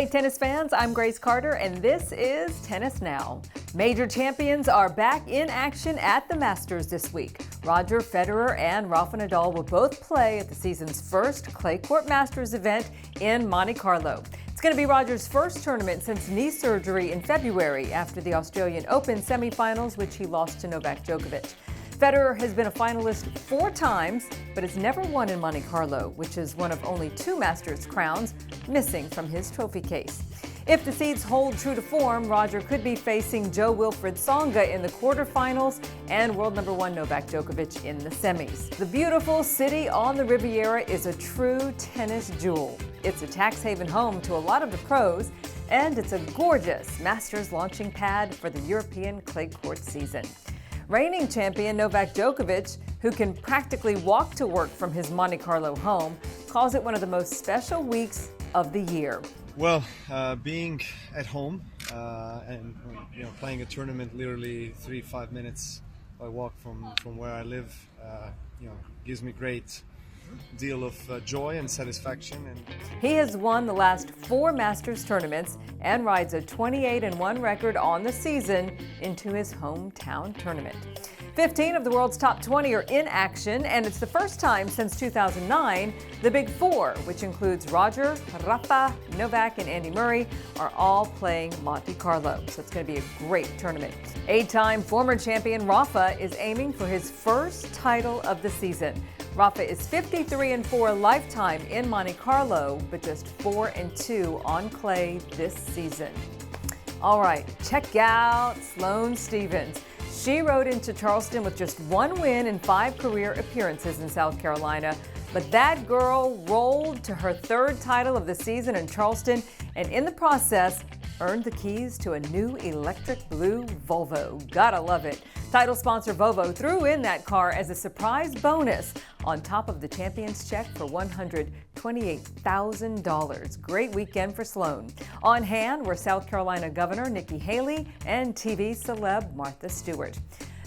tennis fans, I'm Grace Carter, and this is Tennis Now. Major champions are back in action at the Masters this week. Roger Federer and Rafa Nadal will both play at the season's first clay court Masters event in Monte Carlo. It's going to be Roger's first tournament since knee surgery in February after the Australian Open semifinals, which he lost to Novak Djokovic. Federer has been a finalist 4 times, but has never won in Monte Carlo, which is one of only 2 Masters crowns missing from his trophy case. If the seeds hold true to form, Roger could be facing Jo-Wilfried Tsonga in the quarterfinals and world number 1 Novak Djokovic in the semis. The beautiful city on the Riviera is a true tennis jewel. It's a tax haven home to a lot of the pros, and it's a gorgeous Masters launching pad for the European clay court season. Reigning champion Novak Djokovic, who can practically walk to work from his Monte Carlo home, calls it one of the most special weeks of the year. Well, being at home and playing a tournament literally 3-5 minutes by walk from where I live, gives me great deal of joy and satisfaction. He has won the last 4 Masters tournaments and rides a 28-1 record on the season into his hometown tournament. 15 of the world's top 20 are in action, and it's the first time since 2009 the Big Four, which includes Roger, Rafa, Novak, and Andy Murray, are all playing Monte Carlo. So it's going to be a great tournament. 8-time former champion Rafa is aiming for his first title of the season. Rafa is 53-4 lifetime in Monte Carlo, but just 4-2 on clay this season. All right, check out Sloane Stephens. She rode into Charleston with just 1 win in 5 career appearances in South Carolina, but that girl rolled to her 3rd title of the season in Charleston, and in the process, earned the keys to a new electric blue Volvo. Gotta love it. Title sponsor Volvo threw in that car as a surprise bonus on top of the champion's check for $128,000. Great weekend for Sloane. On hand were South Carolina Governor Nikki Haley and TV celeb Martha Stewart.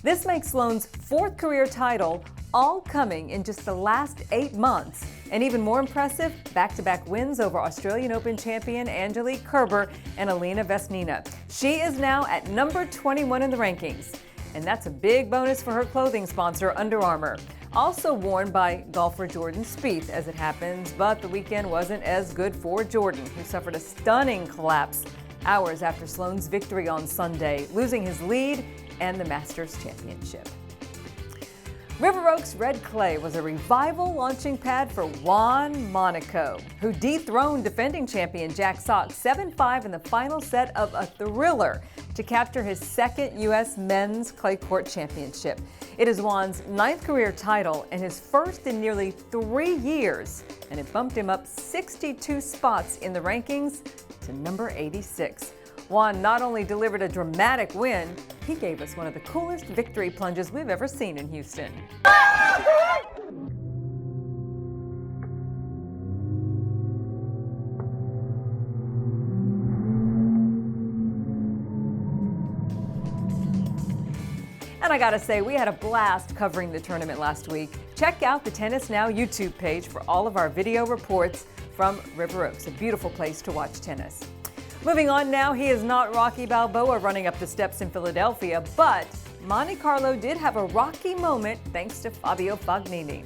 This makes Sloane's 4th career title, all coming in just the last 8 months. And even more impressive, back-to-back wins over Australian Open champion Angelique Kerber and Alina Vesnina. She is now at number 21 in the rankings. And that's a big bonus for her clothing sponsor, Under Armour. Also worn by golfer Jordan Spieth, as it happens, but the weekend wasn't as good for Jordan, who suffered a stunning collapse hours after Sloane's victory on Sunday, losing his lead and the Masters Championship. River Oaks Red Clay was a revival launching pad for Juan Monaco, who dethroned defending champion Jack Sock 7-5 in the final set of a thriller to capture his 2nd U.S. Men's Clay Court Championship. It is Juan's 9th career title and his first in nearly 3 years, and it bumped him up 62 spots in the rankings to number 86. Juan not only delivered a dramatic win, he gave us one of the coolest victory plunges we've ever seen in Houston. And I gotta say, we had a blast covering the tournament last week. Check out the Tennis Now YouTube page for all of our video reports from River Oaks, a beautiful place to watch tennis. Moving on now, he is not Rocky Balboa running up the steps in Philadelphia, but Monte Carlo did have a rocky moment thanks to Fabio Fognini.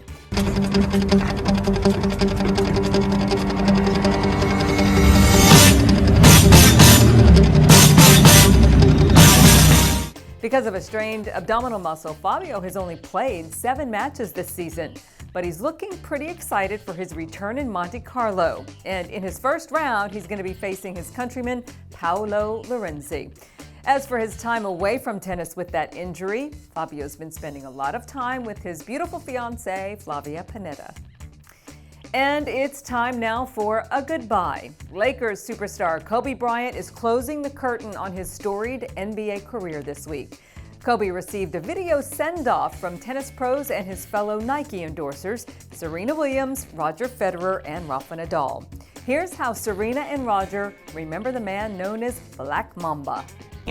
Because of a strained abdominal muscle, Fabio has only played 7 matches this season, but he's looking pretty excited for his return in Monte Carlo. And in his first round, he's going to be facing his countryman, Paolo Lorenzi. As for his time away from tennis with that injury, Fabio's been spending a lot of time with his beautiful fiancée, Flavia Panetta. And it's time now for a goodbye. Lakers superstar Kobe Bryant is closing the curtain on his storied NBA career this week. Kobe received a video send-off from tennis pros and his fellow Nike endorsers, Serena Williams, Roger Federer, and Rafa Nadal. Here's how Serena and Roger remember the man known as Black Mamba.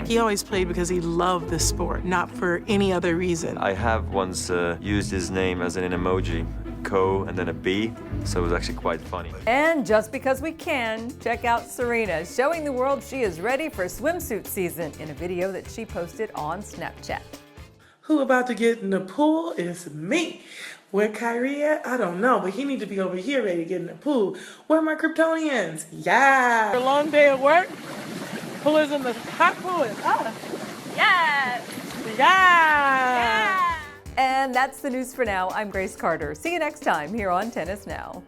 He always played because he loved the sport, not for any other reason. I have once used his name as an emoji Ko and then a B, so it was actually quite funny. And just because we can, check out Serena showing the world she is ready for swimsuit season in a video that she posted on Snapchat. Who about to get in the pool is me. Where Kyrie at? I don't know, but he need to be over here ready to get in the pool. Where are my Kryptonians? Yeah. A long day at work. Pool is in the hot pool. Yes! Yeah. And that's the news for now. I'm Grace Carter. See you next time here on Tennis Now.